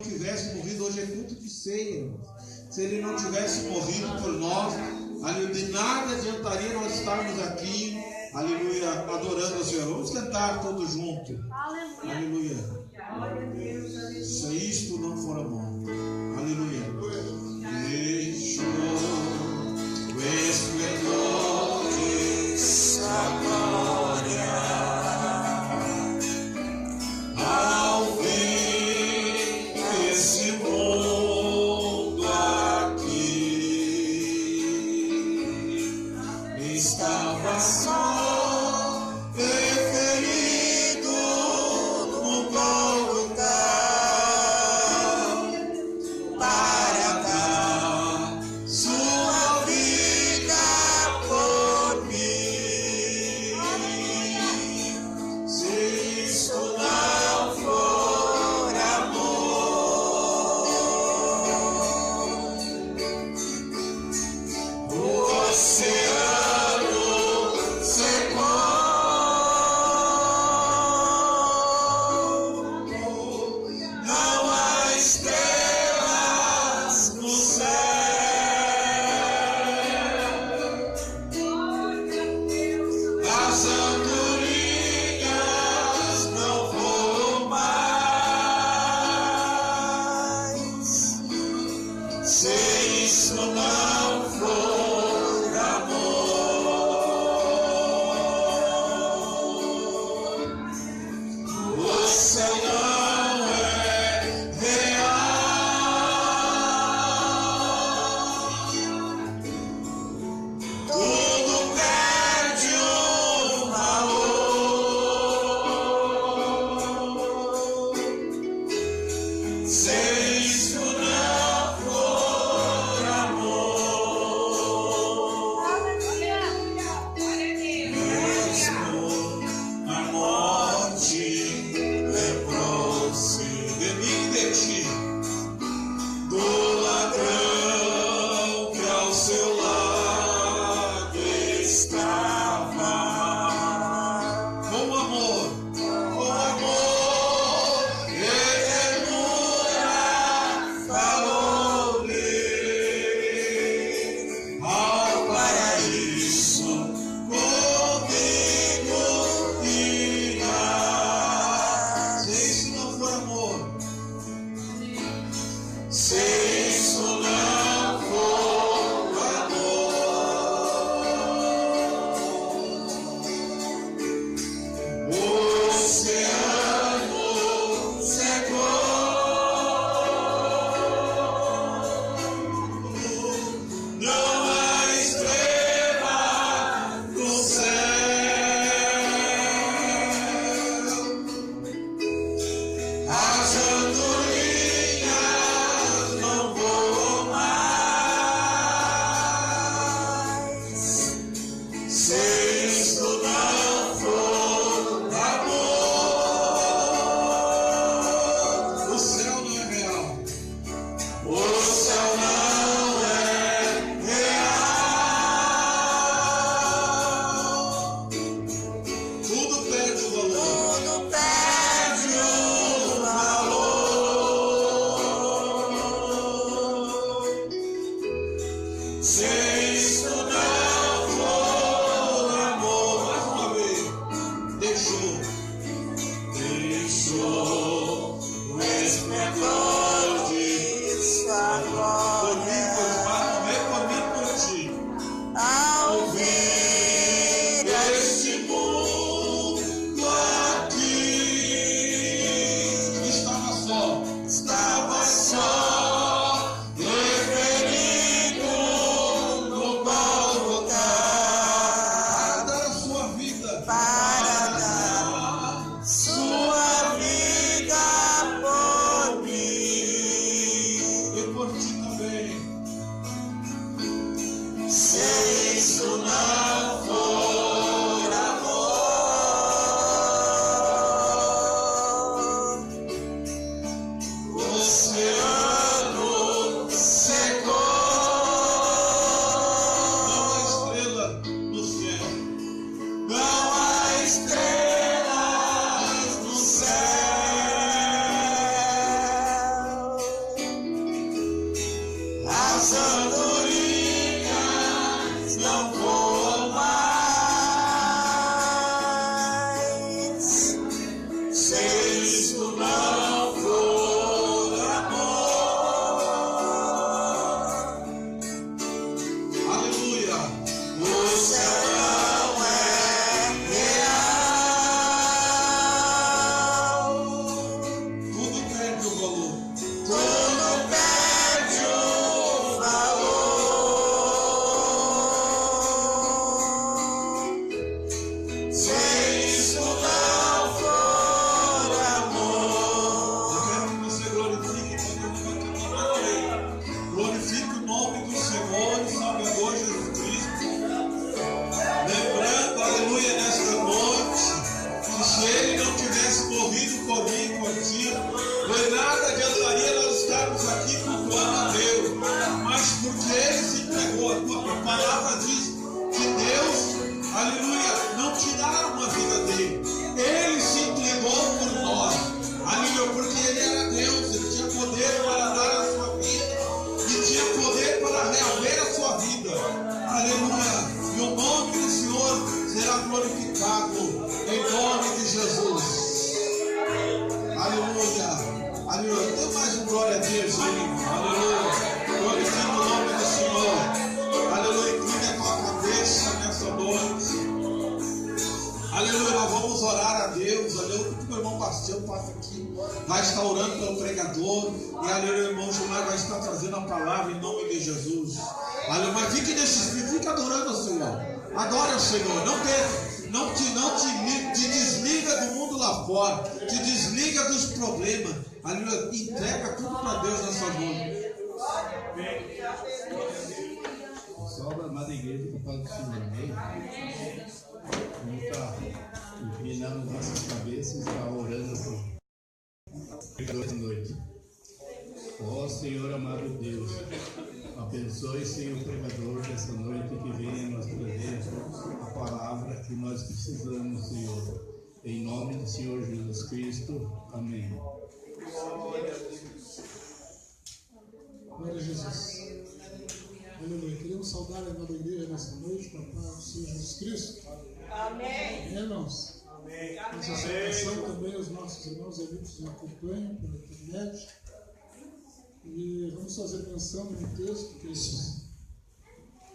tivesse morrido, hoje é culto de ceia. Se ele não tivesse morrido por nós, de nada adiantaria nós estarmos aqui, aleluia, adorando ao Senhor. Vamos cantar todos juntos. Aleluia. Se isto não for amor, aleluia. Deixou o esplendor de sua glória ao fim desse mundo aqui. Estava só preferido no Gólgota para dar sua vida por mim. Se isso não for amor, o oceano secou, não há estrelas no céu, as andorinhas não voam mais. Se isso não for amor, o céu não é real. Tudo perde o valor. Se isso não for amor, mesmo a morte lembrou-se de mim, de ti, do ladrão que ao seu lado estava. Com amor, e ternura falou-lhe ao paraíso comigo irá. Se isso não for amor, se isso não for amor, o oceano secou, não há estrela no céu, as andorinhas não voam mais. Se isso não for amor, o céu não é real. O céu não é real. Tudo perde o valor. Tudo perde o valor. Se isso não for amor, mais uma vez, deixou o esplendor de sua glória por ti, ao vir deste mundo aqui. Estava só preferido andorinhas não voam mais, se isto não for amor. Aleluia. O céu não é real. Tudo perde o valor. Tudo perde o valor. Se isso não for amor. Eu quero que você glorifique quando eu levantar. Glorifique o nome do Senhor e Salvador Jesus Cristo. Lembrando, aleluia, nesta noite, que se Ele não tivesse morrido por mim e por ti, de nada adiantaria nós estarmos aqui cultuando a Deus. Mas porque Ele se entregou, a palavra diz que Deus, aleluia, não tiraram uma vida dele. Ele se entregou por nós, aleluia, porque Ele era Deus, Ele tinha poder para dar a sua vida e tinha poder para reaver a sua vida, aleluia, e o nome do Senhor será glorificado em nome de Jesus, aleluia, aleluia. Dê mais um glória a Deus, aleluia, glorifica o nome do Senhor, aleluia. Incline a tua cabeça nessa noite. Aleluia, nós vamos orar a Deus. Aleluia, que o meu irmão Bastião passa aqui, vai estar orando pelo pregador. E aleluia, o irmão Gilmar vai estar trazendo a palavra em nome de Jesus. Aleluia, mas fica adorando o Senhor. Adora o Senhor. Não te desliga do mundo lá fora. Te desliga dos problemas. Aleluia, entrega tudo para Deus nessa noite. Pessoal da amada igreja do Pai do Senhor, amém? Vamos estar inclinando nossas cabeças e estar orando por essa noite. Ó Senhor amado Deus, abençoe, Senhor, o pregador dessa noite que venha nos trazer a palavra que nós precisamos, Senhor. Em nome do Senhor Jesus Cristo, amém. Glória a Jesus. Aleluia. Queremos saudar a amada igreja nessa noite com a paz do Senhor Jesus Cristo. Amém. Amém, irmãos? Amém. Nossa saudação também aos nossos irmãos e amigos que nos acompanham pela internet. E vamos fazer menção no texto que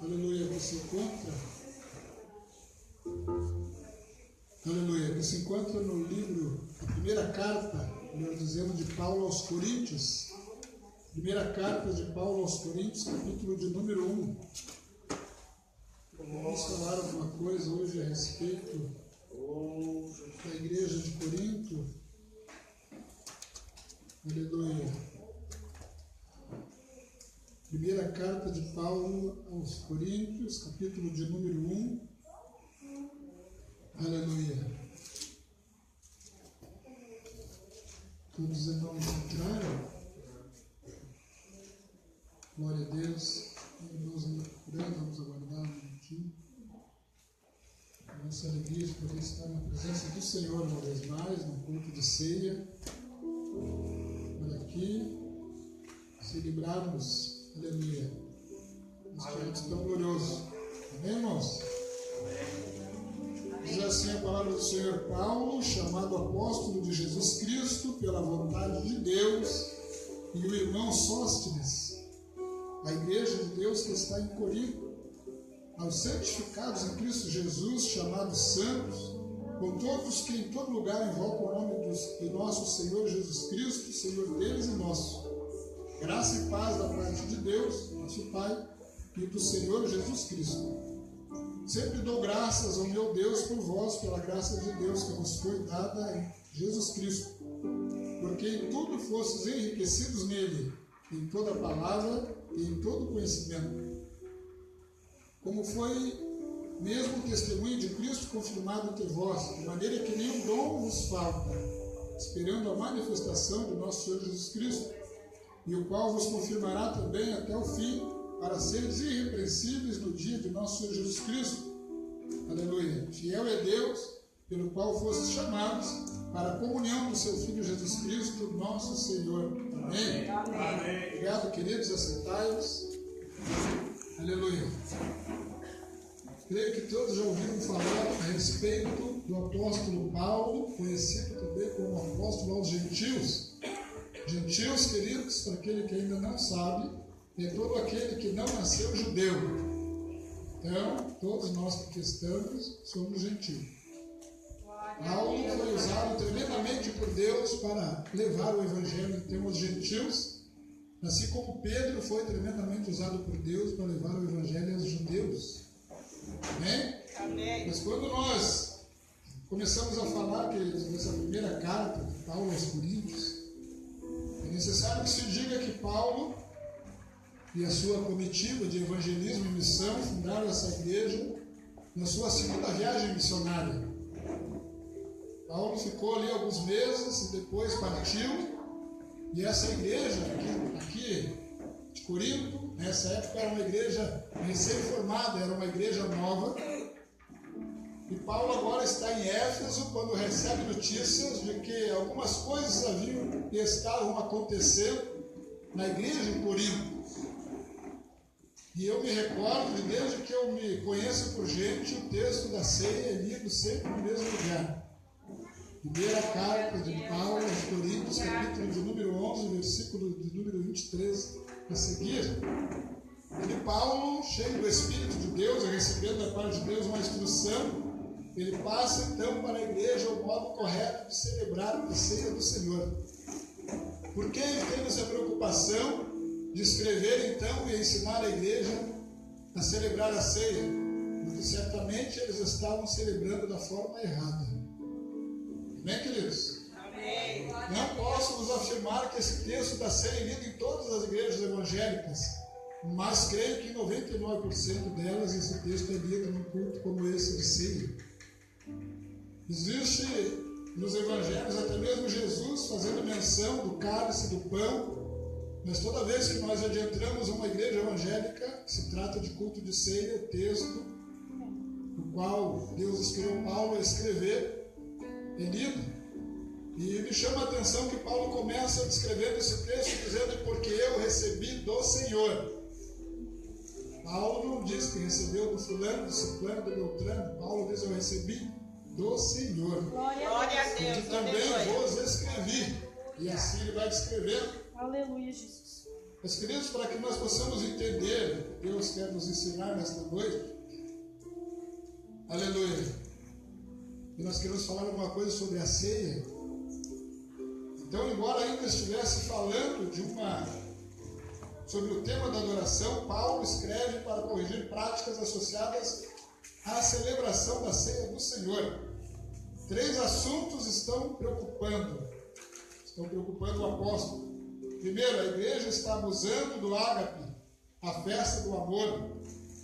aleluia, que se encontra. Aleluia, que se encontra no livro, a primeira carta, melhor dizendo, de Paulo aos Coríntios. Primeira carta de Paulo aos Coríntios, capítulo de número 1. Vamos falar alguma coisa hoje a respeito da igreja de Corinto. Aleluia. Primeira carta de Paulo aos Coríntios, capítulo de número 1. Aleluia. Todos os irmãos encontraram? Glória a Deus. Irmãos procurando, vamos aguardar um minutinho. Nossa alegria de poder estar na presença do Senhor uma vez mais, no culto de ceia. Para aqui celebrarmos, aleluia, este ato tão glorioso. Amém, irmãos? Diz assim a palavra do Senhor: Paulo, chamado apóstolo de Jesus Cristo pela vontade de Deus, e o irmão Sóstenes, a igreja de Deus que está em Corinto, aos santificados em Cristo Jesus, chamados santos, com todos que em todo lugar invocam o nome de nosso Senhor Jesus Cristo, Senhor deles e nosso. Graça e paz da parte de Deus, nosso Pai, e do Senhor Jesus Cristo. Sempre dou graças ao meu Deus por vós, pela graça de Deus que vos foi dada em Jesus Cristo, porque em tudo fostes enriquecidos nele, em toda palavra e em todo conhecimento. Como foi mesmo o testemunho de Cristo confirmado entre vós, de maneira que nenhum dom vos falta, esperando a manifestação de nosso Senhor Jesus Cristo, e o qual vos confirmará também até o fim, para seres irrepreensíveis no dia de nosso Senhor Jesus Cristo. Aleluia. Fiel é Deus, pelo qual fostes chamados para a comunhão do seu Filho Jesus Cristo, nosso Senhor. Amém. Amém. Obrigado, queridos, aceitai-vos. Aleluia. Creio que todos já ouviram falar a respeito do apóstolo Paulo, conhecido também como apóstolo aos gentios. Gentios, queridos, para aquele que ainda não sabe, é todo aquele que não nasceu judeu. Então, todos nós que aqui estamos somos gentios. Paulo foi usado tremendamente por Deus para levar o evangelho então aos gentios, assim como Pedro foi tremendamente usado por Deus para levar o evangelho aos judeus. Amém? Amém. Mas quando nós começamos a falar dessa primeira carta de Paulo aos Coríntios, é necessário que se diga que Paulo e a sua comitiva de evangelismo e missão fundaram essa igreja na sua segunda viagem missionária. Paulo ficou ali alguns meses e depois partiu, e essa igreja aqui de Corinto, nessa época era uma igreja recém-formada, era uma igreja nova, e Paulo agora está em Éfeso quando recebe notícias de que algumas coisas haviam e estavam acontecendo na igreja em Corinto. E eu me recordo, desde que eu me conheço por gente, o texto da ceia é lido sempre no mesmo lugar. Primeira carta de Paulo aos Coríntios, capítulo de número 11, versículo de número 23 a seguir. E Paulo, cheio do Espírito de Deus, recebendo da parte de Deus uma instrução, ele passa então para a igreja o modo correto de celebrar a ceia do Senhor. Por que ele teve essa preocupação de escrever então e ensinar a igreja a celebrar a ceia? Porque certamente eles estavam celebrando da forma errada. Amém, queridos? Amém. Não posso vos afirmar que esse texto da ceia é lido em todas as igrejas evangélicas, mas creio que em 99% delas esse texto é lido num culto como esse de ceia. Existe nos evangelhos até mesmo Jesus fazendo menção do cálice, do pão, mas toda vez que nós adentramos uma igreja evangélica, se trata de culto de ceia, o texto no qual Deus inspirou Paulo a escrever é lido. E me chama a atenção que Paulo começa descrevendo esse texto dizendo: porque eu recebi do Senhor. Paulo não diz que recebeu do fulano, do ciclano, do beltrano. Paulo diz: eu recebi do Senhor. Glória a Deus. E também vos escrevi. E assim ele vai descrevendo. Aleluia, Jesus. Meus queridos, para que nós possamos entender o que Deus quer nos ensinar nesta noite, aleluia, e nós queremos falar alguma coisa sobre a ceia. Então, embora ainda estivesse falando sobre o tema da adoração, Paulo escreve para corrigir práticas associadas à celebração da ceia do Senhor. 3 assuntos estão preocupando o apóstolo. Primeiro, a igreja está abusando do ágape, a festa do amor,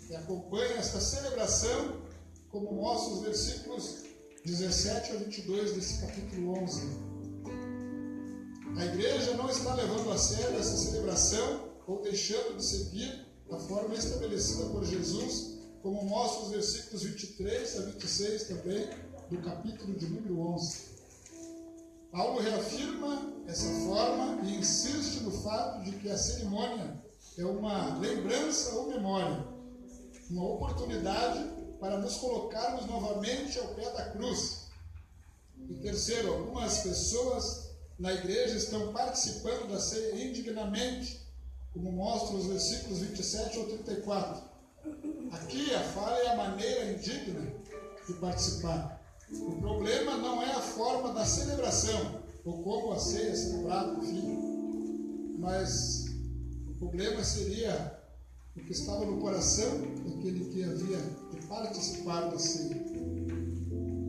que acompanha esta celebração, como mostra os versículos 17 a 22 desse capítulo 11. A igreja não está levando a sério essa celebração ou deixando de seguir a forma estabelecida por Jesus, como mostra os versículos 23 a 26 também do capítulo de número 11. Paulo reafirma essa forma e insiste no fato de que a cerimônia é uma lembrança ou memória, uma oportunidade para nos colocarmos novamente ao pé da cruz. E terceiro, algumas pessoas na igreja estão participando da ceia indignamente, como mostram os versículos 27 ao 34. Aqui a falha é a maneira indigna de participar. O problema não é a forma da celebração, ou como a ceia é celebrada, enfim, mas o problema seria o que estava no coração daquele que havia de participar da ceia.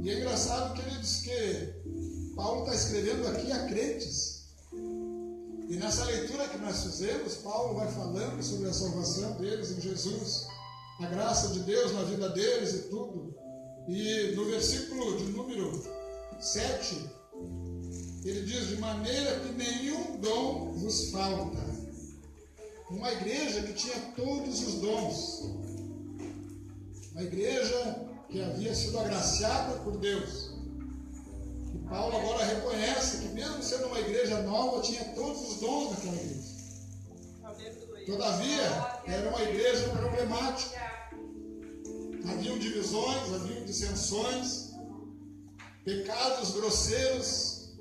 E é engraçado, queridos, que Paulo está escrevendo aqui a crentes. E nessa leitura que nós fizemos, Paulo vai falando sobre a salvação deles em Jesus, a graça de Deus na vida deles e tudo. E no versículo de número 7, ele diz: de maneira que nenhum dom vos falta. Uma igreja que tinha todos os dons. Uma igreja que havia sido agraciada por Deus. E Paulo agora reconhece que mesmo sendo uma igreja nova, tinha todos os dons daquela igreja. Todavia, era uma igreja problemática. Haviam divisões, haviam dissensões, pecados grosseiros,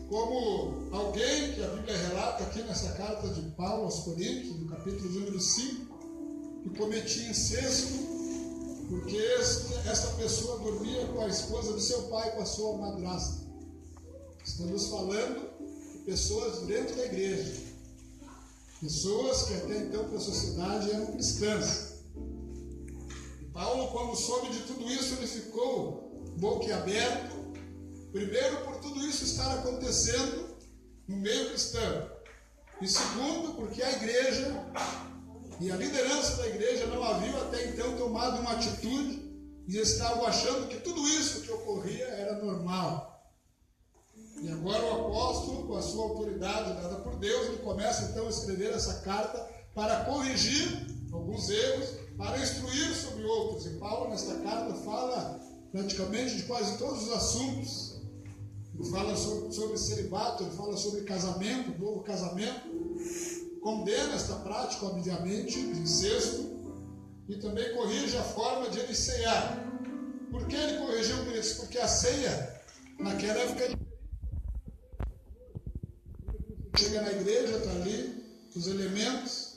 como alguém que a Bíblia relata aqui nessa carta de Paulo aos Coríntios, no capítulo número 5, que cometia incesto, porque essa pessoa dormia com a esposa do seu pai, com a sua madrasta. Estamos falando de pessoas dentro da igreja, pessoas que até então para a sociedade eram cristãs. E Paulo, quando soube de tudo isso, ele ficou boquiaberto, primeiro por tudo isso estar acontecendo no meio cristão, e segundo porque a igreja e a liderança da igreja não haviam até então tomado uma atitude e estavam achando que tudo isso que ocorria era normal. E agora o apóstolo, com a sua autoridade dada por Deus, ele começa então a escrever essa carta para corrigir alguns erros, para instruir sobre outros. E Paulo, nesta carta, fala praticamente de quase todos os assuntos. Ele fala sobre celibato, ele fala sobre casamento, novo casamento, condena esta prática, obviamente, de incesto, e também corrige a forma de ele ceiar. Por que ele corrigiu isso? Porque a ceia, naquela época, chega na igreja, está ali os elementos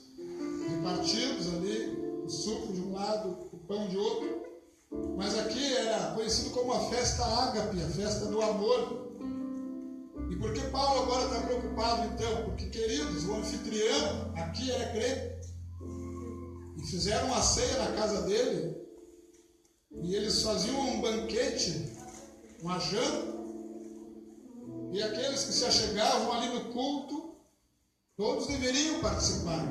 repartidos ali, o suco de um lado, o pão de outro, mas aqui era conhecido como a festa ágape, a festa do amor. E por que Paulo agora está preocupado então? Porque, queridos, o anfitrião aqui era crente. E fizeram uma ceia na casa dele. E eles faziam um banquete, uma janta. E aqueles que se achegavam ali no culto, todos deveriam participar.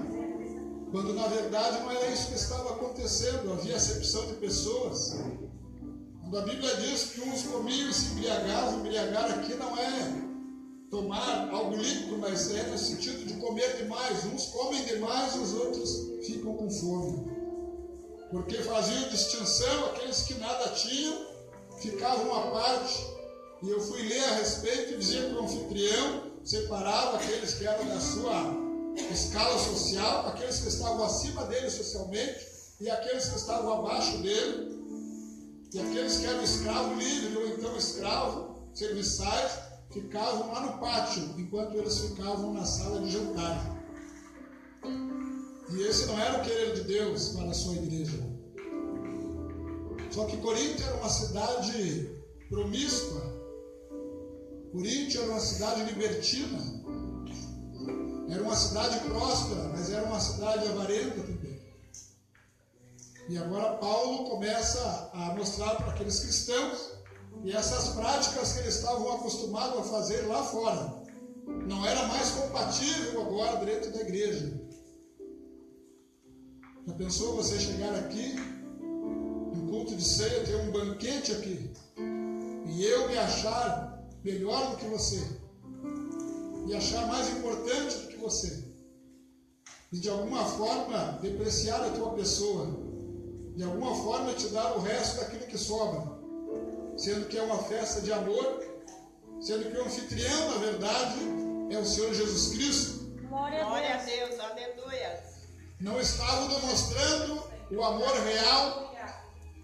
Quando na verdade não era isso que estava acontecendo. Havia acepção de pessoas. Quando a Bíblia diz que uns comiam e se embriagavam, embriagar aqui não é tomar algo líquido, mas é no sentido de comer demais. Uns comem demais e os outros ficam com fome. Porque faziam distinção, aqueles que nada tinham ficavam à parte. E eu fui ler a respeito e dizia que o anfitrião separava aqueles que eram da sua escala social, aqueles que estavam acima dele socialmente e aqueles que estavam abaixo dele. E aqueles que eram escravo livre ou então escravo, serviçais, ficavam lá no pátio, enquanto eles ficavam na sala de jantar. E esse não era o querer de Deus para a sua igreja. Só que Corinto era uma cidade promíscua. Corinto era uma cidade libertina. Era uma cidade próspera, mas era uma cidade avarenta também. E agora Paulo começa a mostrar para aqueles cristãos e essas práticas que eles estavam acostumados a fazer lá fora não era mais compatível agora dentro da igreja. Já pensou você chegar aqui, no culto de ceia, ter um banquete aqui, e eu me achar melhor do que você, e achar mais importante do que você, e de alguma forma depreciar a tua pessoa, de alguma forma te dar o resto daquilo que sobra, sendo que é uma festa de amor, sendo que o anfitrião, na verdade, é o Senhor Jesus Cristo. Glória a Deus, aleluia. Não estavam demonstrando o amor real,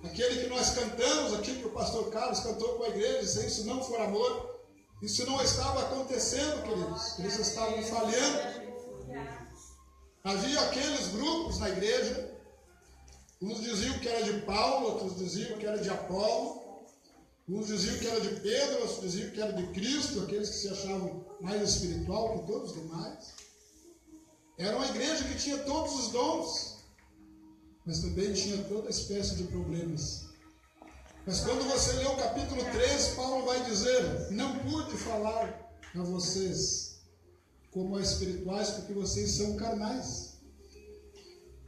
aquele que nós cantamos, aquilo que o pastor Carlos cantou com a igreja. Se isso não for amor, isso não estava acontecendo, queridos. Eles estavam falhando. Havia aqueles grupos na igreja, uns diziam que era de Paulo, outros diziam que era de Apolo, uns diziam que era de Pedro, outros diziam que era de Cristo, aqueles que se achavam mais espiritual que todos os demais. Era uma igreja que tinha todos os dons, mas também tinha toda espécie de problemas. Mas quando você lê o capítulo 3, Paulo vai dizer: não pude falar a vocês como a espirituais, porque vocês são carnais.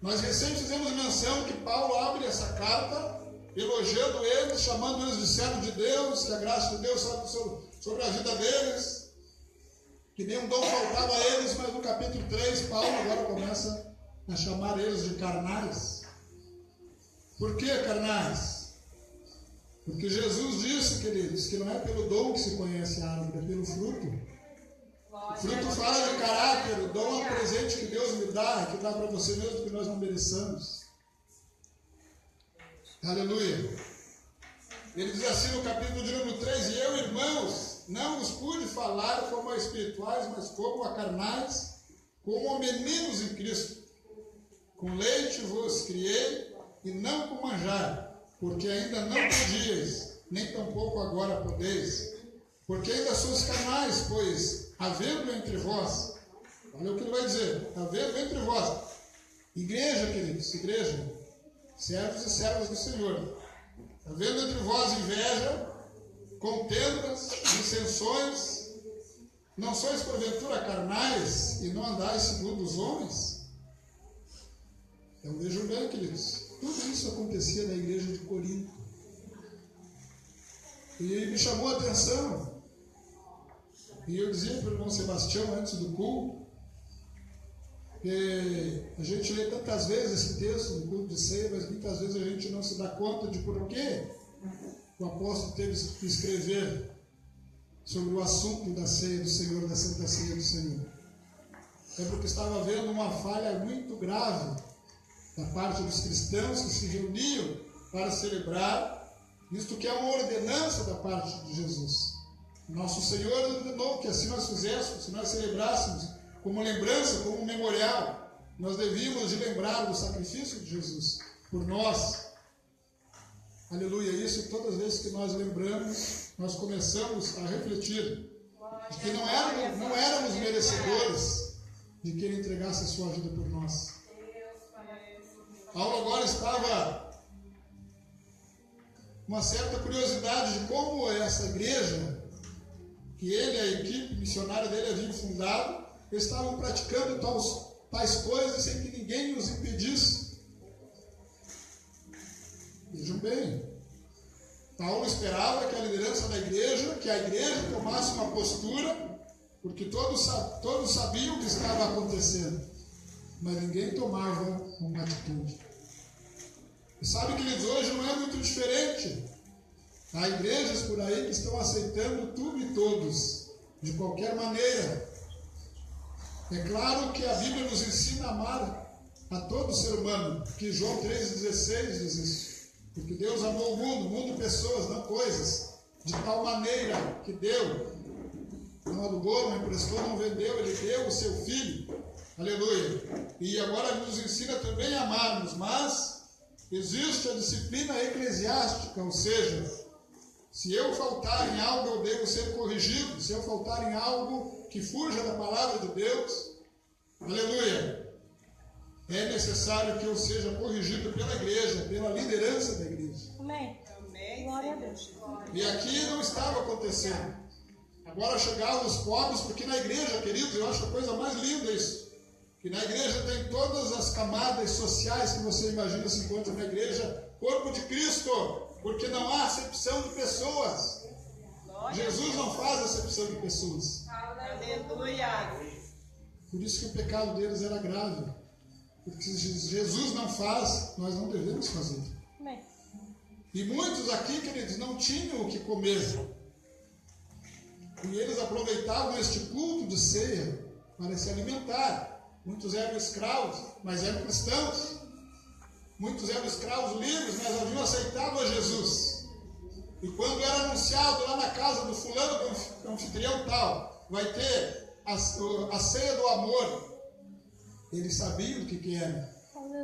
Nós recém fizemos menção que Paulo abre essa carta elogiando eles, chamando eles de servos de Deus, que a graça de Deus sobre a vida deles, que nenhum dom faltava a eles. Mas no capítulo 3, Paulo agora começa a chamar eles de carnais. Por que carnais? Porque Jesus disse, queridos, que não é pelo dom que se conhece a árvore, é pelo fruto. O fruto fala de caráter, o dom apresenta presente que Deus me dá, que dá para você mesmo que nós não mereçamos. Aleluia. Ele diz assim no capítulo de número 3: E eu, irmãos, não vos pude falar como a espirituais, mas como a carnais, como a meninos em Cristo. Com leite vos criei, e não com manjar, porque ainda não podíeis, nem tampouco agora podeis. Porque ainda sois carnais, pois, havendo entre vós, olha o que ele vai dizer, havendo entre vós, igreja, queridos, igreja, servos e servas do Senhor, havendo entre vós inveja, contendas, dissensões, não sois porventura carnais e não andais segundo os homens? Então vejam bem, queridos, tudo isso acontecia na igreja de Corinto. E me chamou a atenção. E eu dizia para o irmão Sebastião antes do culto, que a gente lê tantas vezes esse texto no culto de ceia, mas muitas vezes a gente não se dá conta de por que o apóstolo teve que escrever sobre o assunto da ceia do Senhor, da Santa Ceia do Senhor. É porque estava havendo uma falha muito grave da parte dos cristãos que se reuniam para celebrar, visto que é uma ordenança da parte de Jesus. Nosso Senhor ordenou que assim nós fizéssemos, se nós celebrássemos como lembrança, como memorial, nós devíamos de lembrar do sacrifício de Jesus por nós. Aleluia, isso todas as vezes que nós lembramos, nós começamos a refletir de que não éramos merecedores de que Ele entregasse a sua vida por nós. Paulo agora estava uma certa curiosidade de como essa igreja, que ele e a equipe missionária dele haviam fundado, estavam praticando tais coisas sem que ninguém os impedisse. Vejam bem, Paulo esperava que a liderança da igreja, que a igreja tomasse uma postura, porque todos sabiam o que estava acontecendo, mas ninguém tomava uma atitude. E sabe, queridos, hoje não é muito diferente. Há igrejas por aí que estão aceitando tudo e todos, de qualquer maneira. É claro que a Bíblia nos ensina a amar a todo ser humano, que João 3,16 diz isso. Porque Deus amou o mundo pessoas, não coisas, de tal maneira que deu, não alugou, não emprestou, não vendeu, Ele deu o seu Filho. Aleluia. E agora nos ensina também a amarmos, mas existe a disciplina eclesiástica, ou seja, se eu faltar em algo, eu devo ser corrigido. Se eu faltar em algo que fuja da palavra de Deus, aleluia, é necessário que eu seja corrigido pela igreja, pela liderança da igreja. Amém. Glória a Deus. E aqui não estava acontecendo. Agora chegavam os pobres, porque na igreja, queridos, eu acho a coisa mais linda isso, que na igreja tem todas as camadas sociais que você imagina se encontra na igreja, corpo de Cristo. Porque não há acepção de pessoas. Jesus não faz acepção de pessoas. Aleluia. Por isso que o pecado deles era grave. Porque se Jesus não faz, nós não devemos fazer. Amém. E muitos aqui, queridos, não tinham o que comer. E eles aproveitavam este culto de ceia para se alimentar. Muitos eram escravos, mas eram cristãos. Muitos eram escravos livres, mas haviam aceitado a Jesus. E quando era anunciado lá na casa do fulano, do anfitrião tal, vai ter a ceia do amor, eles sabiam o que era.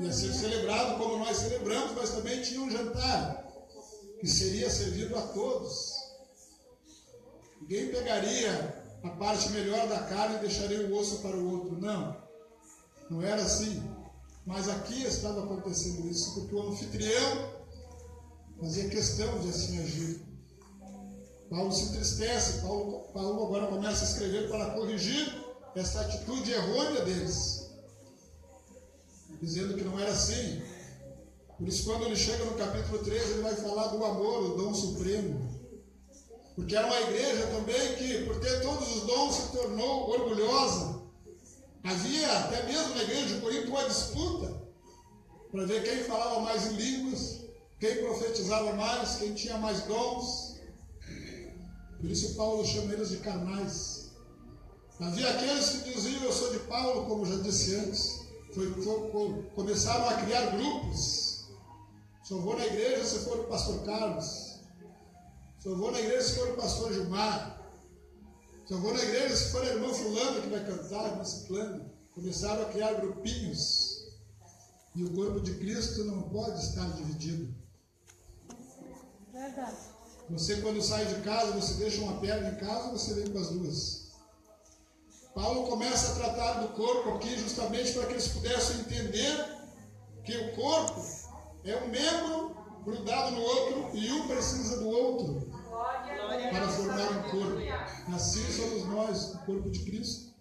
Ia ser celebrado como nós celebramos, mas também tinha um jantar, que seria servido a todos. Ninguém pegaria a parte melhor da carne e deixaria o osso para o outro. Não, não era assim. Mas aqui estava acontecendo isso, porque o anfitrião fazia questão de assim agir. Paulo se entristece, Paulo agora começa a escrever para corrigir essa atitude errônea deles, dizendo que não era assim. Por isso, quando ele chega no capítulo 13, ele vai falar do amor, o dom supremo. Porque era uma igreja também que, por ter todos os dons, se tornou orgulhosa. Havia, até mesmo na igreja de Corinto, uma disputa para ver quem falava mais em línguas, quem profetizava mais, quem tinha mais dons. Por isso Paulo chama eles de carnais. Havia aqueles que diziam, eu sou de Paulo, como já disse antes. Começaram a criar grupos. Só vou na igreja se for o pastor Carlos. Só vou na igreja se for o pastor Gilmar. Só vou na igreja se for a irmã fulana que vai cantar, a irmã ciclana. Começaram a criar grupinhos. E o corpo de Cristo não pode estar dividido. Verdade. Você, quando sai de casa, você deixa uma perna em casa ou você vem com as duas? Paulo começa a tratar do corpo aqui justamente para que eles pudessem entender que o corpo é um membro grudado no outro e um precisa do outro para formar um corpo. Assim somos nós, o corpo de Cristo.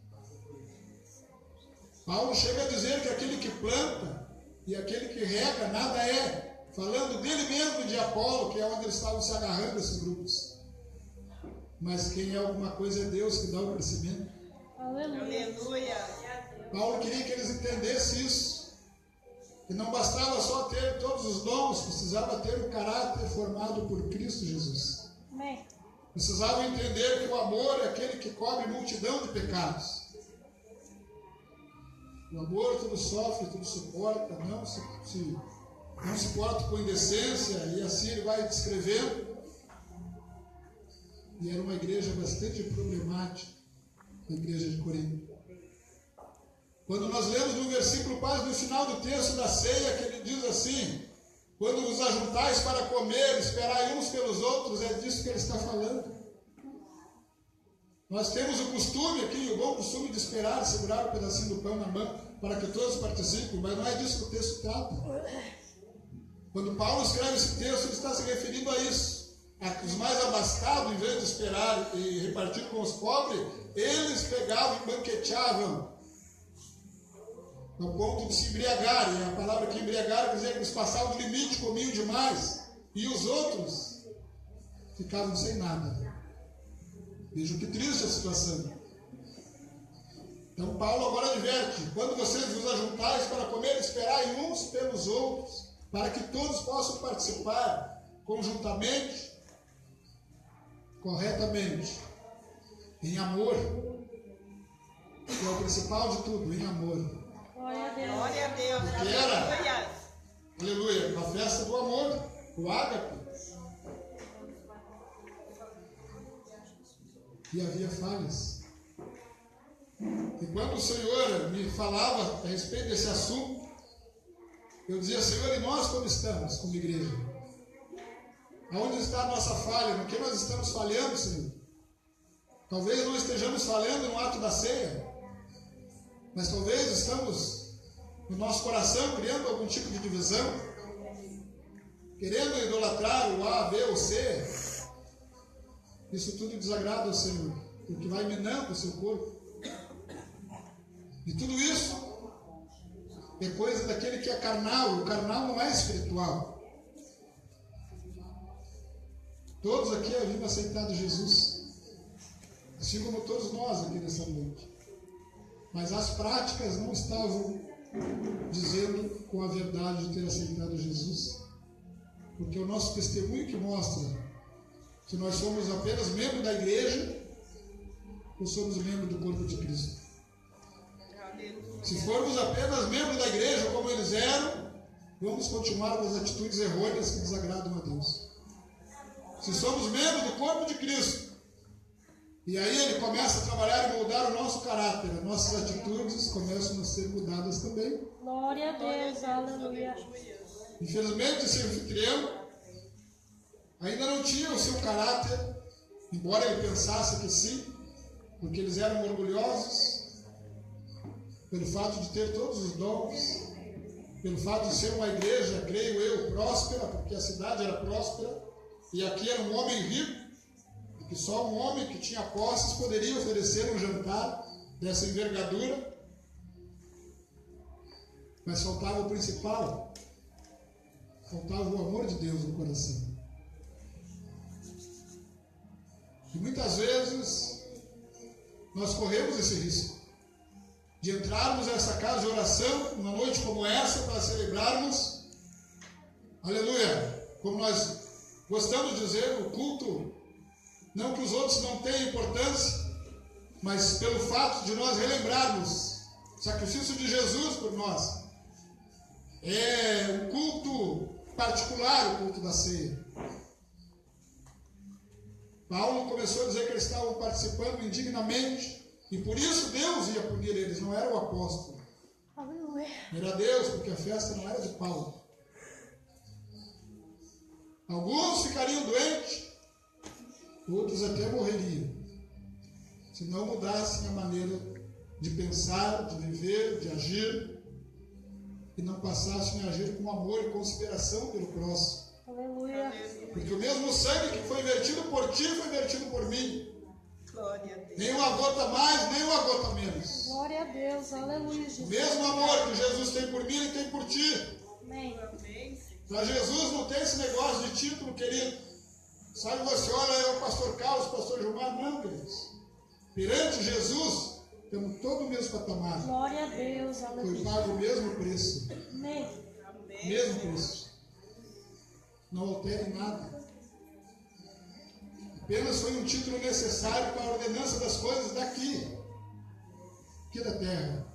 Paulo chega a dizer que aquele que planta e aquele que rega nada é, falando dele mesmo, de Apolo, que é onde eles estavam se agarrando, esses grupos. Mas quem é alguma coisa é Deus que dá o crescimento. Aleluia. Paulo queria que eles entendessem isso. Que não bastava só ter todos os dons, precisava ter o caráter formado por Cristo Jesus. Amém. Precisavam entender que o amor é aquele que cobre multidão de pecados. O amor tudo sofre, tudo suporta, não se porta com indecência, e assim ele vai descrevendo. E era uma igreja bastante problemática, a igreja de Corinto. Quando nós lemos no versículo quase no final do texto da ceia, que ele diz assim: quando vos ajuntais para comer, esperai uns pelos outros, é disso que ele está falando. Nós temos o costume aqui, o bom costume de esperar, segurar um pedacinho do pão na mão, para que todos participem, mas não é disso que o texto trata. Quando Paulo escreve esse texto, ele está se referindo a isso. Os mais abastados, em vez de esperar e repartir com os pobres, eles pegavam e banqueteavam, ao ponto de se embriagar. E a palavra que embriagar quer dizer que eles passavam do limite, comiam demais, e os outros ficavam sem nada. Vejam que triste a situação. Então Paulo agora adverte: quando vocês vos ajuntais para comer, esperai uns pelos outros, para que todos possam participar conjuntamente, corretamente, em amor, que é o principal de tudo, em amor. Glória a Deus. Glória a Deus. Porque era, Aleluia. aleluia, a festa do amor, o ágape. E havia falhas. E quando o Senhor me falava a respeito desse assunto, eu dizia: Senhor, e nós como estamos como igreja? Aonde está a nossa falha? No que nós estamos falhando, Senhor? Talvez não estejamos falhando no ato da ceia, mas talvez estamos no nosso coração criando algum tipo de divisão, querendo idolatrar o A, B ou C. Isso tudo desagrada ao Senhor, porque vai minando o seu corpo. E tudo isso é coisa daquele que é carnal. O carnal não é espiritual. Todos aqui haviam aceitado Jesus, assim como todos nós aqui nessa noite. Mas as práticas não estavam dizendo com a verdade de ter aceitado Jesus. Porque o nosso testemunho que mostra se nós somos apenas membros da igreja ou somos membros do corpo de Cristo. Se formos apenas membros da igreja como eles eram, vamos continuar com as atitudes errôneas que desagradam a Deus. Se somos membros do corpo de Cristo, e aí ele começa a trabalhar e moldar o nosso caráter, as nossas atitudes começam a ser mudadas também. Glória a Deus, aleluia. Infelizmente esse anfitrião ainda não tinha o seu caráter, embora ele pensasse que sim, porque eles eram orgulhosos, pelo fato de ter todos os dons, pelo fato de ser uma igreja, creio eu, próspera, porque a cidade era próspera, e aqui era um homem rico, e que só um homem que tinha posses poderia oferecer um jantar dessa envergadura, mas faltava o principal, faltava o amor de Deus no coração. E muitas vezes nós corremos esse risco de entrarmos nessa casa de oração, numa noite como essa, para celebrarmos, aleluia, como nós gostamos de dizer, o culto, não que os outros não tenham importância, mas pelo fato de nós relembrarmos o sacrifício de Jesus por nós. É um culto particular, o culto da ceia. Paulo começou a dizer que eles estavam participando indignamente, e por isso Deus ia punir eles, não era o apóstolo. Aleluia. Era Deus, porque a festa não era de Paulo. Alguns ficariam doentes, outros até morreriam, se não mudassem a maneira de pensar, de viver, de agir, e não passassem a agir com amor e consideração pelo próximo. Aleluia. Porque o mesmo sangue que foi vertido por ti foi vertido por mim. Glória a Deus. Nem uma gota mais, nem uma gota menos. Glória a Deus. Aleluia, O Jesus. mesmo amor que Jesus tem por mim, ele tem por ti. Amém. Amém. Para Jesus não tem esse negócio de título, querido. Sabe, você olha, é o pastor Carlos, o pastor Gilmar, não, queridos. Perante Jesus, temos todo o mesmo patamar. Glória a Deus. Foi Aleluia. pago o mesmo preço. Amém. Mesmo preço. Não altere nada. Apenas foi um título necessário para a ordenança das coisas daqui, aqui da terra.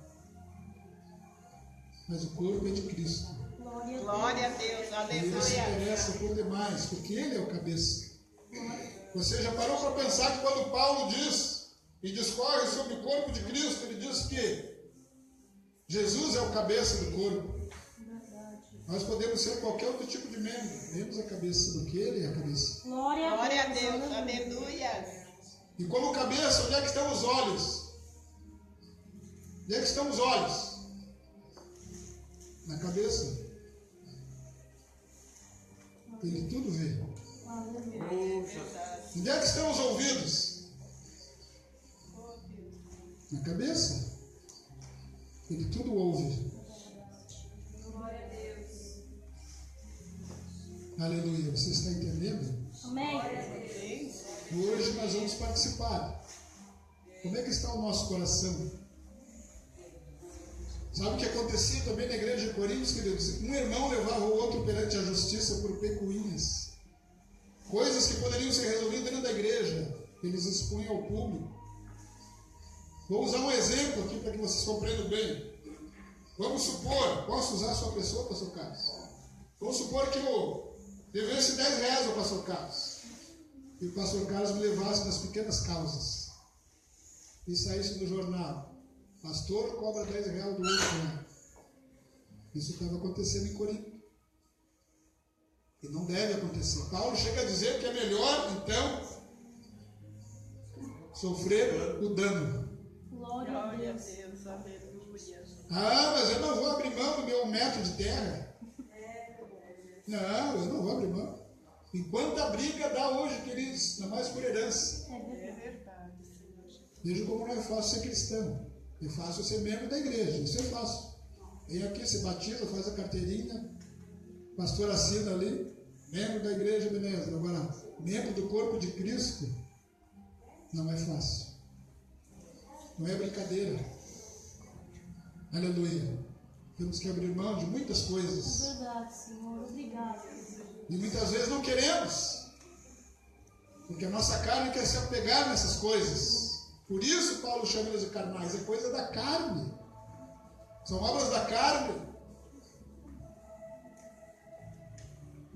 Mas o corpo é de Cristo. Glória a Glória a Deus. E ele se Aleluia. interessa por demais, porque ele é o cabeça. Você já parou para pensar que quando Paulo diz e discorre sobre o corpo de Cristo, ele diz que Jesus é o cabeça do corpo. Nós podemos ser qualquer outro tipo de membro, menos a cabeça do que ele é a cabeça. Glória a Glória a Deus. Deus. Aleluia. Aleluia. E como cabeça, onde é que estão os olhos? Onde é que estão os olhos? Na cabeça. Ele tudo vê. Onde é que estão os ouvidos? Na cabeça. Ele tudo ouve. Aleluia. Você está entendendo? Amém. Hoje nós vamos participar. Como é que está o nosso coração? Sabe o que acontecia também na igreja de Coríntios, queridos? Um irmão levava o outro perante a justiça por pecuinhas. Coisas que poderiam ser resolvidas dentro da igreja. Eles expunham ao público. Vou usar um exemplo aqui para que vocês compreendam bem. Vamos supor, posso usar a sua pessoa, pastor Carlos? Vamos supor que eu devesse 10 reais ao pastor Carlos. E o pastor Carlos me levasse nas pequenas causas. E saísse no jornal. Pastor cobra 10 reais do outro lá. Isso estava acontecendo em Corinto. E não deve acontecer. Paulo chega a dizer que é melhor, então, sofrer o dano. Glória a Glória a Deus. Deus. Aleluia. Ah, mas eu não vou abrir mão do meu metro de terra. Não, eu não vou abrir mão. Enquanto a briga dá hoje, queridos, ainda mais por herança. É É verdade. verdade, Senhor. Veja como não é fácil ser cristão. É fácil ser membro da igreja, isso é fácil. Vem aqui, se batiza, faz a carteirinha, pastor assina ali, membro da igreja, beleza. Agora, membro do corpo de Cristo, não é fácil. Não é brincadeira. Aleluia. Temos que abrir mão de muitas É coisas. verdade, Senhor. Obrigado. E muitas vezes não queremos. Porque a nossa carne quer se apegar nessas coisas. Por isso Paulo chama eles de carnais. É coisa da carne. São obras da carne.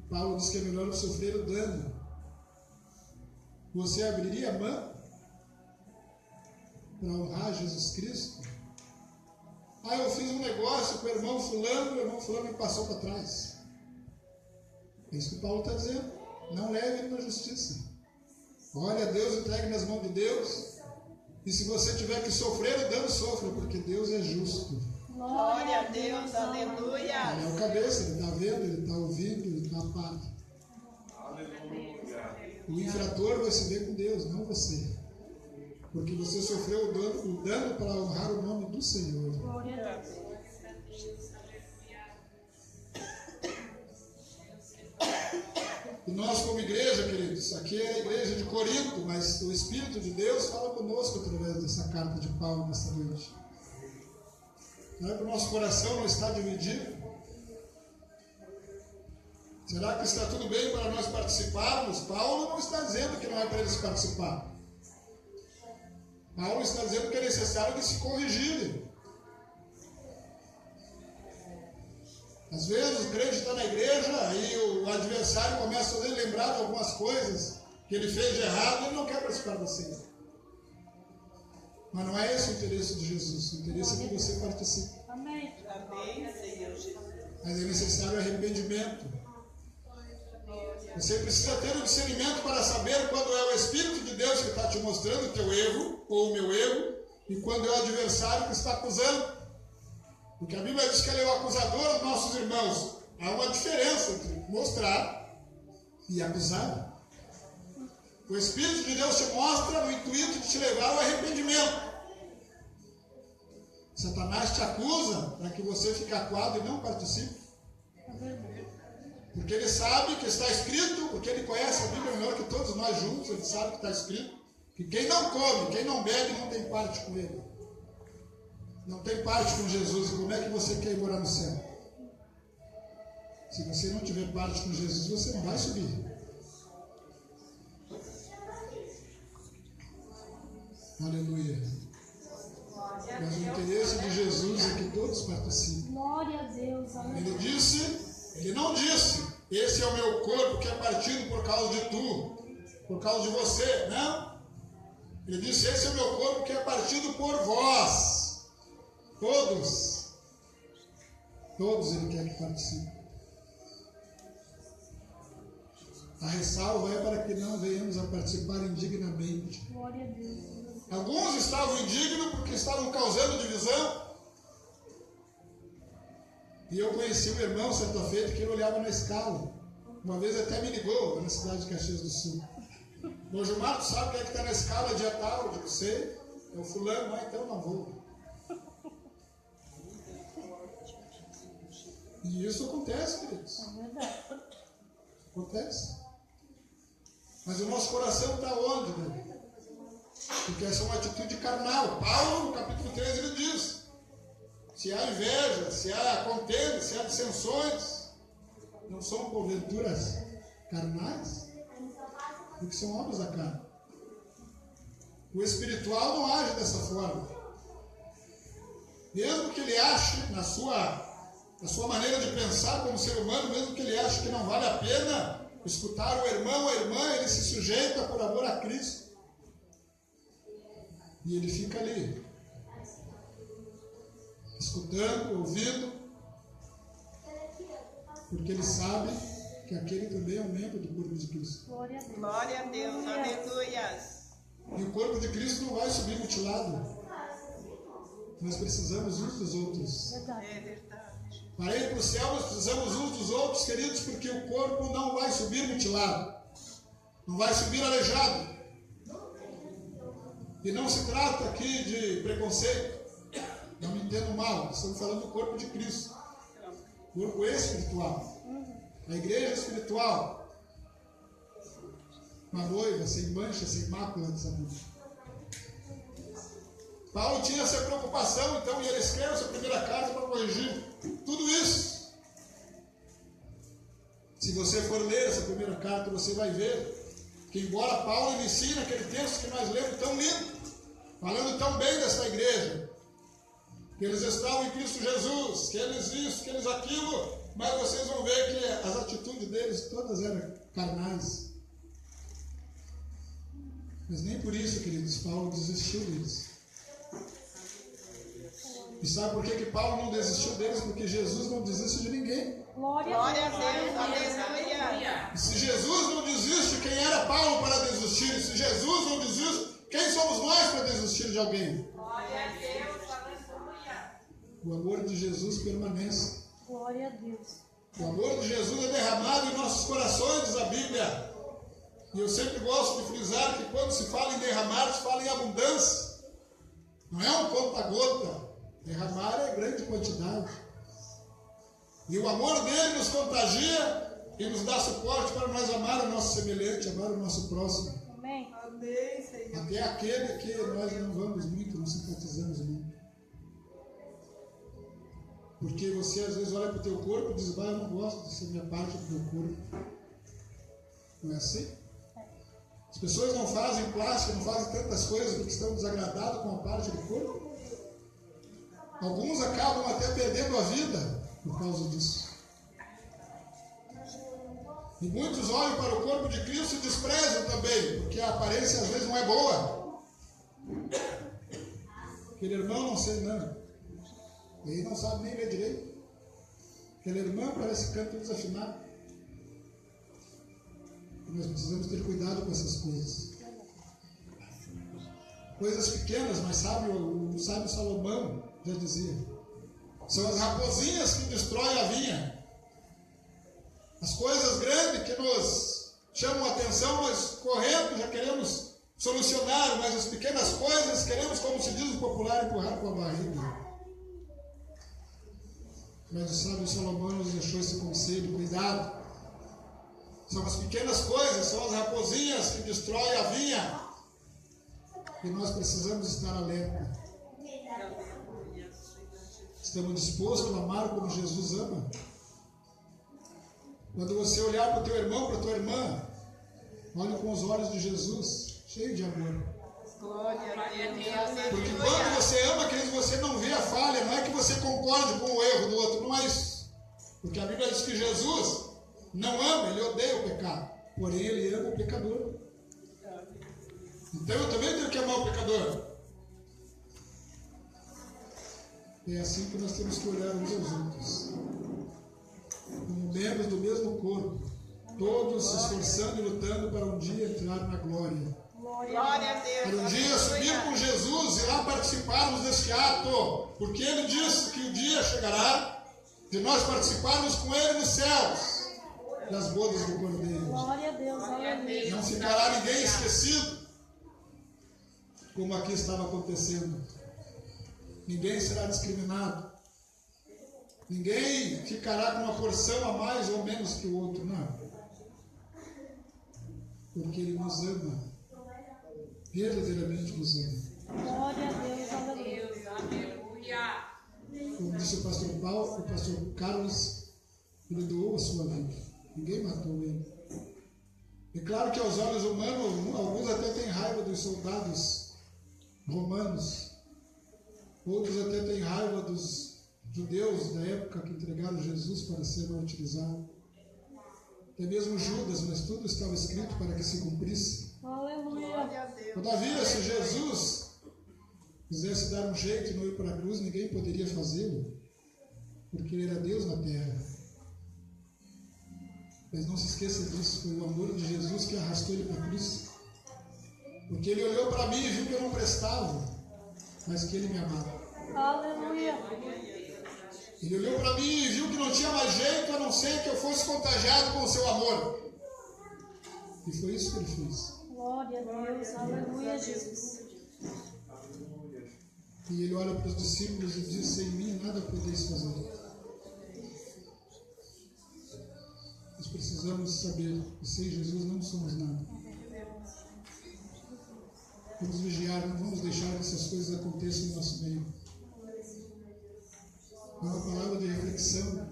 Paulo diz que é melhor sofrer o dano. Você abriria mão para honrar Jesus Cristo? Ah, eu fiz um negócio com o irmão fulano me passou para trás. É isso que Paulo está dizendo. Não leve ele na justiça. Olha a Deus, entregue nas mãos de Deus. E se você tiver que sofrer o dano, sofra, porque Deus é justo. Glória a Deus. Aleluia. Ele é o cabeça, ele está vendo, ele está ouvindo, ele está a par. O infrator vai se ver com Deus, não você. Porque você sofreu o dano para honrar o nome do Senhor. Glória a Deus. E nós, como igreja, queridos, aqui é a igreja de Corinto, mas o Espírito de Deus fala conosco através dessa carta de Paulo nessa noite. Será que o nosso coração não está dividido? Será que está tudo bem para nós participarmos? Paulo não está dizendo que não é para eles participar. Paulo está dizendo que é necessário que se corrigirem. Às vezes o crente está na igreja e o adversário começa a fazer lembrar de algumas coisas que ele fez de errado e ele não quer participar da ceia. Mas não é esse o interesse de Jesus. O interesse é que você participe. Amém. Amém, Senhor Jesus. Mas é necessário arrependimento. Você precisa ter o discernimento para saber quando é o Espírito de Deus que está te mostrando o teu erro ou o meu erro e quando é o adversário que está acusando. Porque a Bíblia diz que ele é o acusador dos nossos irmãos. Há uma diferença entre mostrar e acusar. O Espírito de Deus te mostra no intuito de te levar ao arrependimento. Satanás te acusa para que você fique acuado e não participe. É verdade. Porque ele sabe que está escrito, porque ele conhece a Bíblia melhor que todos nós juntos, ele sabe que está escrito, que quem não come, quem não bebe, não tem parte com ele. Não tem parte com Jesus. E como é que você quer ir morar no céu? Se você não tiver parte com Jesus, você não vai subir. Aleluia. Mas o interesse de Jesus é que todos participem. Glória a Deus. Amém. Ele não disse, esse é o meu corpo que é partido por causa de tu, por causa de você, não. Ele disse, esse é o meu corpo que é partido por vós, todos. Todos ele quer que participem. A ressalva é para que não venhamos a participar indignamente. Glória a Deus. Alguns estavam indignos porque estavam causando divisão. E eu conheci um irmão certa feita que ele olhava na escala. Uma vez até me ligou na cidade de Caxias do Sul. Ô Gilmar, tu sabe quem é que está na escala dia tal? Eu digo, sei. É o fulano, então não vou. E isso acontece, queridos. É verdade. Acontece. Mas o nosso coração está onde, né? Porque essa é uma atitude carnal. Paulo, no capítulo 13, ele diz: se há inveja, se há contenda, se há dissensões, não são porventuras carnais? Porque são obras da carne. O espiritual não age dessa forma. Mesmo que ele ache, na sua maneira de pensar como ser humano, mesmo que ele ache que não vale a pena escutar o irmão ou a irmã, ele se sujeita por amor a Cristo. E ele fica ali, escutando, ouvindo, porque ele sabe que aquele também é um membro do corpo de Cristo. Glória a Deus. Glória a Deus, aleluia. E o corpo de Cristo não vai subir mutilado. Nós precisamos uns dos outros. Verdade. É verdade. Para ir para o céu, nós precisamos uns dos outros, queridos, porque o corpo não vai subir mutilado, não vai subir aleijado. E não se trata aqui de preconceito, não me entendo mal, estamos falando do corpo de Cristo, corpo espiritual, a igreja espiritual, uma noiva sem mancha, sem mácula de saúde. Paulo tinha essa preocupação, então, e ele escreve essa primeira carta para corrigir tudo isso. Se você for ler essa primeira carta, você vai ver que, embora Paulo inicie naquele texto que nós lemos tão lindo, falando tão bem dessa igreja, que eles estavam em Cristo Jesus, que eles isso, que eles aquilo, mas vocês vão ver que as atitudes deles todas eram carnais. Mas nem por isso, queridos, Paulo desistiu deles. E sabe por que Paulo não desistiu deles? Porque Jesus não desiste de ninguém. Glória Glória a a Deus. Deus, aleluia. E se Jesus não desiste, quem era Paulo para desistir? E se Jesus não desiste, quem somos nós para desistir de alguém? Glória a Deus, aleluia. O amor de Jesus permanece. Glória a Deus. O amor de Jesus é derramado em nossos corações, diz a Bíblia. E eu sempre gosto de frisar que quando se fala em derramar, se fala em abundância. Não é um conta-gota. Derramar é grande quantidade. E o amor dele nos contagia e nos dá suporte para nós amar o nosso semelhante, amar o nosso próximo. Amém. Amém, Senhor. Até aquele que nós não vamos muito, não simpatizamos muito. Porque você às vezes olha para o teu corpo e diz, eu não gosto de ser minha parte do teu corpo. Não é assim? As pessoas não fazem plástica, não fazem tantas coisas porque estão desagradados com a parte do corpo. Alguns acabam até perdendo a vida por causa disso. E muitos olham para o corpo de Cristo e desprezam também, porque a aparência às vezes não é boa. Aquele irmão não sei não. Ele não sabe nem ler direito. Aquele irmão parece canto desafinado. E nós precisamos ter cuidado com essas coisas. Coisas pequenas, mas sabe, o sábio Salomão já dizia. São as raposinhas que destroem a vinha. As coisas grandes que nos chamam a atenção, nós correndo já queremos solucionar, mas as pequenas coisas queremos, como se diz o popular, empurrar com a barriga. Mas o sábio Salomão nos deixou esse conselho, cuidado. São as pequenas coisas, são as raposinhas que destroem a vinha. E nós precisamos estar alerta. Estamos dispostos a amar como Jesus ama. Quando você olhar para o teu irmão, para a tua irmã, olhe com os olhos de Jesus, cheio de amor. Glória a Deus. Porque quando você ama, querido, você não vê a falha, não é que você concorde com o erro do outro, não é isso. Porque a Bíblia diz que Jesus não ama, ele odeia o pecado, porém ele ama o pecador. Então eu também tenho que amar o pecador. É assim que nós temos que olhar uns aos outros. Como membros do mesmo corpo, todos se esforçando e lutando para um dia entrar na glória. Glória a Deus. Para um dia subir com Jesus e lá participarmos deste ato, porque ele disse que o dia chegará de nós participarmos com ele nos céus, das bodas do Cordeiro. Glória a Deus, aleluia. Não ficará ninguém esquecido, como aqui estava acontecendo. Ninguém será discriminado. Ninguém ficará com uma porção a mais ou menos que o outro, não. Porque ele nos ama. Verdadeiramente nos ama. Glória a Deus, aleluia. Aleluia. Como disse o pastor Paulo, o pastor Carlos, ele doou a sua vida. Ninguém matou ele. É claro que aos olhos humanos, alguns até têm raiva dos soldados romanos. Outros até têm raiva dos judeus da época que entregaram Jesus para ser martirizado. Até mesmo Judas, mas tudo estava escrito para que se cumprisse. Aleluia. Todavia, se Jesus quisesse dar um jeito e não ir para a cruz, ninguém poderia fazê-lo, porque ele era Deus na terra. Mas não se esqueça disso, foi o amor de Jesus que arrastou ele para a cruz. Porque ele olhou para mim e viu que eu não prestava, mas que ele me amava. Aleluia. Ele olhou para mim e viu que não tinha mais jeito a não ser que eu fosse contagiado com o seu amor. E foi isso que ele fez. Glória a Deus, aleluia, Jesus. E ele olha para os discípulos e diz: sem mim nada podeis fazer. Nós precisamos saber que sem Jesus não somos nada. Vamos vigiar, não vamos deixar que essas coisas aconteçam no nosso meio. É uma palavra de reflexão.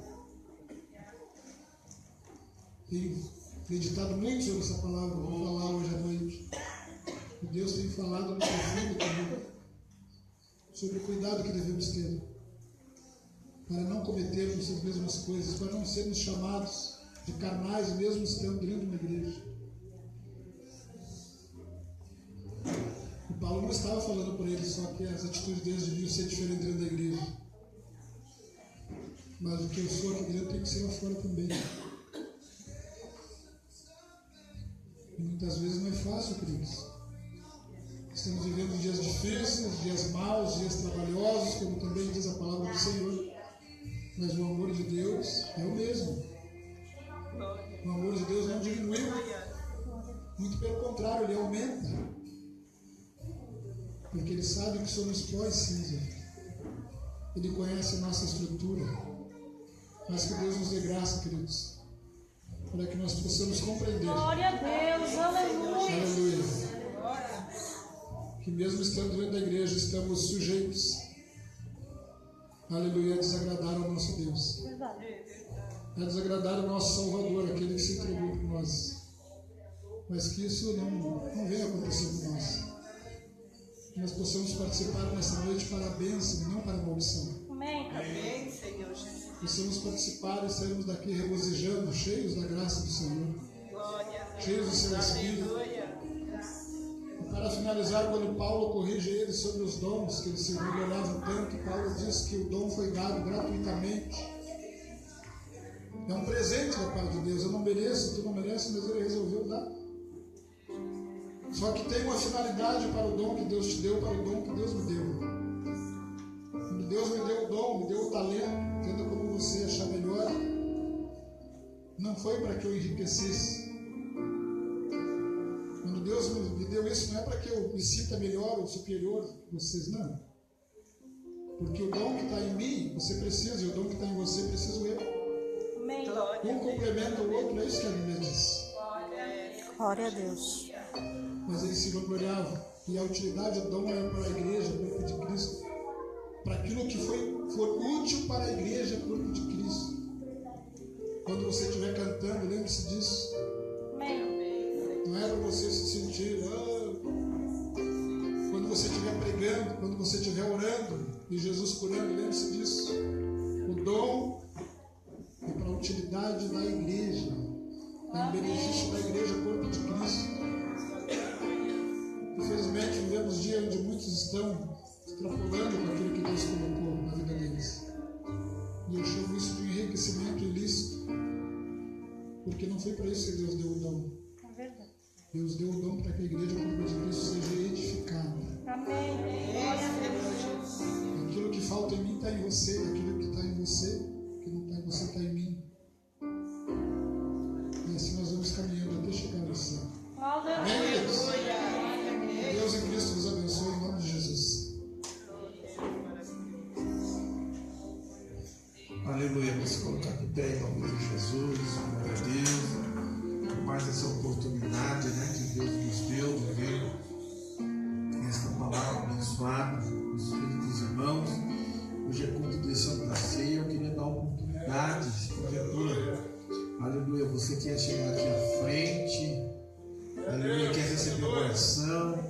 Tenho meditado muito sobre essa palavra, vou falar hoje à noite. E Deus tem falado no profundo também sobre o cuidado que devemos ter para não cometermos as mesmas coisas, para não sermos chamados de carnais mesmo estando dentro de uma igreja. O Paulo não estava falando por eles só que as atitudes deles deviam ser diferentes dentro da igreja. Mas o que eu sou aqui dentro tem que ser lá fora também. E muitas vezes não é fácil, queridos. Estamos vivendo dias difíceis, dias maus, dias trabalhosos, como também diz a palavra do Senhor. Mas o amor de Deus é o mesmo. O amor de Deus não diminuiu. Muito pelo contrário, ele aumenta. Porque ele sabe que somos pó e cinza. Ele conhece a nossa estrutura. Mas que Deus nos dê graça, queridos, para que nós possamos compreender. Glória a Deus, aleluia. Aleluia. Que mesmo estando dentro da igreja, estamos sujeitos, aleluia, a desagradar ao nosso Deus. Verdade. A desagradar o nosso Salvador, aquele que se entregou por nós. mas que isso não venha acontecer com nós. Que nós possamos participar nessa noite para a bênção e não para a maldição. Amém. Amém, Senhor Jesus. Possamos participar e sairmos daqui regozijando, cheios da graça do Senhor, Glória a Deus. cheios do seu Espírito. Aleluia. E para finalizar, quando Paulo corrige ele sobre os dons, que ele se orgulhava tanto, Paulo diz que o dom foi dado gratuitamente. É um presente da parte de Deus. Eu não mereço, tu não merece, mas ele resolveu dar. Só que tem uma finalidade para o dom que Deus te deu, para o dom que Deus me deu. Quando Deus me deu o dom, me deu o talento, entenda como você achar melhor, não foi para que eu enriquecesse. Quando Deus me deu isso, não é para que eu me sinta melhor ou superior a vocês, não. Porque o dom que está em mim, você precisa, e o dom que está em você, preciso eu. Amém. Glória Um complementa o outro, é isso que a Bíblia diz. Glória a Deus. Mas ele se vangloriava. E a utilidade do dom é para a igreja, para o corpo de Cristo. Para aquilo que for útil para a igreja, corpo de Cristo. Quando você estiver cantando, lembre-se disso. Amém. Não é para você se sentir. Quando você estiver pregando, quando você estiver orando, e Jesus curando, lembre-se disso. O dom é para a utilidade da igreja. É em benefício da igreja, corpo de Cristo. Infelizmente, vivemos dias onde muitos estão extrapolando com aquilo que Deus colocou na vida deles. E eu chamo isso de enriquecimento ilícito, porque não foi para isso que Deus deu o dom. É verdade. Deus deu o dom para que a igreja, o corpo de Cristo, seja edificada. Amém. Glória a Deus. Aquilo que falta em mim está em você, aquilo que está em você, que não está em você, está em mim. E assim nós vamos caminhando até chegar no céu. Amém, Aleluia. Deus? Deus em Cristo nos abençoe em nome de Jesus. Aleluia, vamos colocar de pé em nome de Jesus, glória a Deus, por mais essa oportunidade, que Deus nos deu de ver esta palavra abençoada nos filhos dos irmãos. Hoje é culto de Santa Ceia, eu queria dar oportunidade, porventura, aleluia, você quer chegar aqui à frente, aleluia, quer receber oração,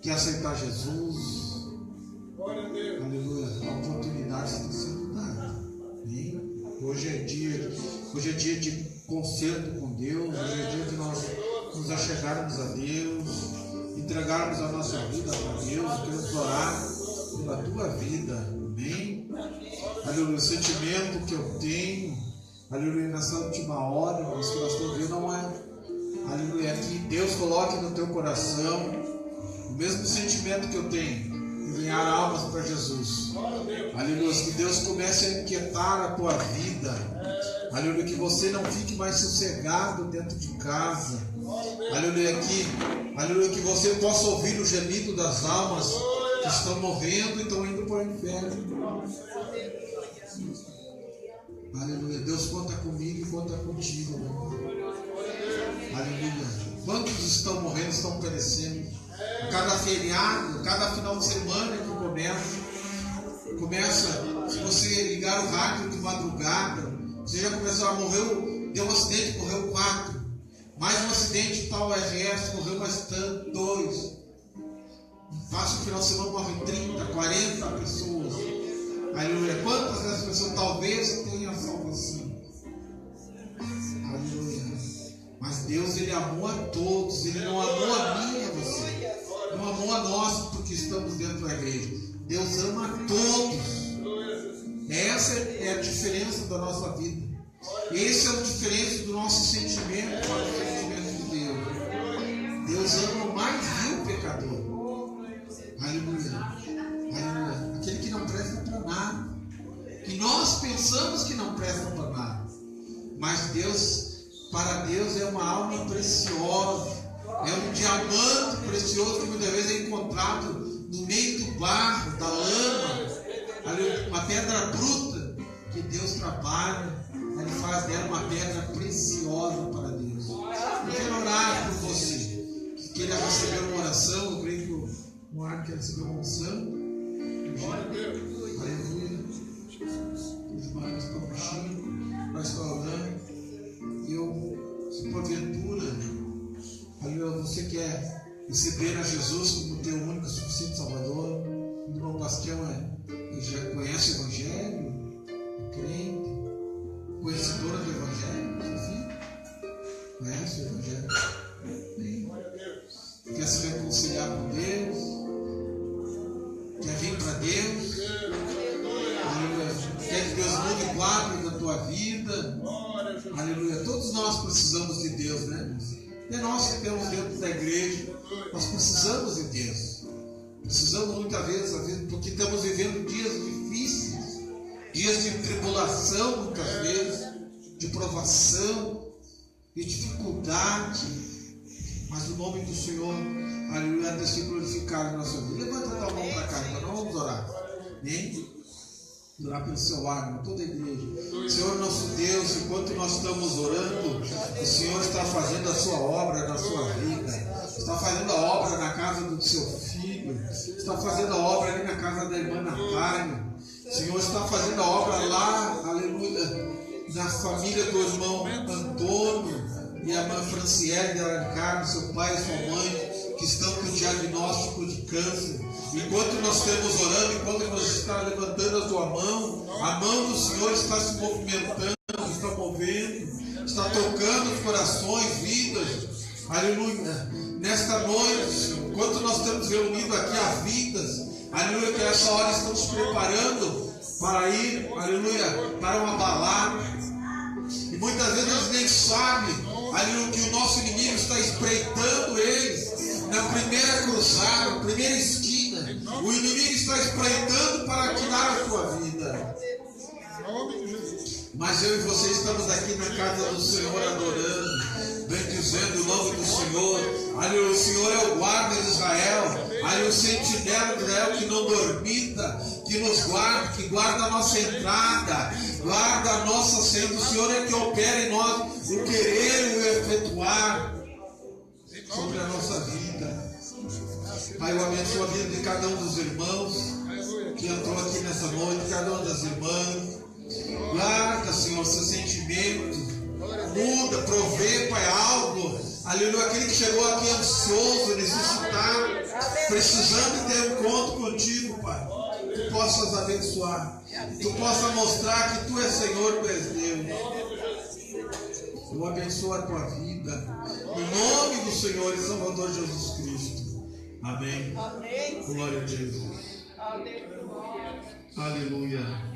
quer aceitar Jesus, aleluia, a oportunidade está sendo dada. Amém? Hoje é dia de concerto com Deus, hoje é dia de nós nos achegarmos a Deus, entregarmos a nossa vida para Deus, queremos orar pela tua vida. Amém? Aleluia, o sentimento que eu tenho, aleluia, nessa última hora, que nós estamos vendo, não é, aleluia, que Deus coloque no teu coração o mesmo sentimento que eu tenho, de ganhar almas para Jesus. Aleluia, que Deus comece a inquietar a tua vida. Aleluia, que você não fique mais sossegado dentro de casa. Aleluia, que você possa ouvir o gemido das almas que estão morrendo e estão indo para o inferno. Aleluia, Deus conta comigo e conta contigo. Aleluia, quantos estão morrendo, estão perecendo? Cada feriado, cada final de semana que começa, se você ligar o rádio de madrugada, você já começou a morrer, deu um acidente, morreu 4, mais um acidente, tal RS, morreu mais tanto, 2, passa o final de semana, morrem 30, 40 pessoas. Aleluia, quantas dessas pessoas talvez tenham salvação? Aleluia, mas Deus, Ele amou a todos, Ele não amou a mim e a você, não amou a nós porque estamos dentro da igreja. Deus ama a todos. Essa é a diferença da nossa vida. Essa é a diferença do nosso sentimento para o sentimento de Deus. Deus ama o mais vil pecador. Aleluia. Aleluia. Aquele que não presta para nada. Que nós pensamos que não presta para nada. Mas Deus, para Deus, é uma alma preciosa. É um diamante precioso que muitas vezes é encontrado no meio do barro, da lama. Uma pedra bruta que Deus trabalha. Ele faz dela uma pedra preciosa para Deus. Eu quero orar por você que queira receber uma oração. Eu creio que o Marco quer receber uma oração. Aleluia. Os Marcos estão puxando, nós estamos orando. E eu, se porventura receber a Jesus como teu único e suficiente Salvador. O irmão Bastião já conhece o Evangelho, é crente, conhecedora do Evangelho, seu filho? Conhece o Evangelho? Bem. Quer se reconciliar com Deus? Quer vir para Deus? Aleluia. Quer que Deus mude o quadro da tua vida? Aleluia. Todos nós precisamos de Deus, né? É nós que temos dentro da igreja. Nós precisamos de Deus. Precisamos muitas vezes, às vezes, porque estamos vivendo dias difíceis, dias de tribulação, muitas vezes, de provação, de dificuldade. Mas o nome do Senhor, aleluia, deve ser glorificado na nossa vida. Levanta a tua mão para cá, então nós vamos orar. Amém? Orar pelo seu ânimo, toda a igreja. Senhor nosso Deus, enquanto nós estamos orando, o Senhor está fazendo a sua obra na sua vida. Está fazendo a obra na casa do seu filho. Está fazendo a obra ali na casa da irmã Natália. O Senhor está fazendo a obra lá, aleluia, na família do irmão Antônio e a irmã Franciele de Arancar, seu pai e sua mãe, que estão com diagnóstico de câncer. Enquanto nós estamos orando, enquanto nós estamos levantando a tua mão, a mão do Senhor está se movimentando, está movendo, está tocando os corações, vidas. Aleluia. Nesta noite, enquanto nós estamos reunidos aqui a vidas, aleluia, que essa hora estamos preparando para ir, aleluia, para uma balada. E muitas vezes eles nem sabem, aleluia, que o nosso inimigo está espreitando eles na primeira cruzada, na primeira esquina. O inimigo está espreitando para tirar a sua vida. Mas eu e você estamos aqui na casa do Senhor adorando, bendizendo o nome do Senhor. Aleluia, o Senhor é o guarda de Israel, aleluia, o sentinela de Israel que não dormita, que nos guarda, que guarda a nossa entrada, guarda a nossa saída. O Senhor é que opera em nós o querer e o efetuar sobre a nossa vida. Pai, eu abençoo a vida de cada um dos irmãos que entrou aqui nessa noite, cada uma das irmãs. Guarda, Senhor, seus sentimentos. Muda, provê, Pai, algo. Aleluia, aquele que chegou aqui ansioso, necessitado, precisando ter um encontro contigo, Pai. Tu possas abençoar. Tu possas mostrar que Tu és Senhor, Tu és Deus. Eu abençoo a tua vida. Em nome do Senhor e Salvador Jesus Cristo. Amém. Amém. Glória a Jesus. Aleluia. Aleluia.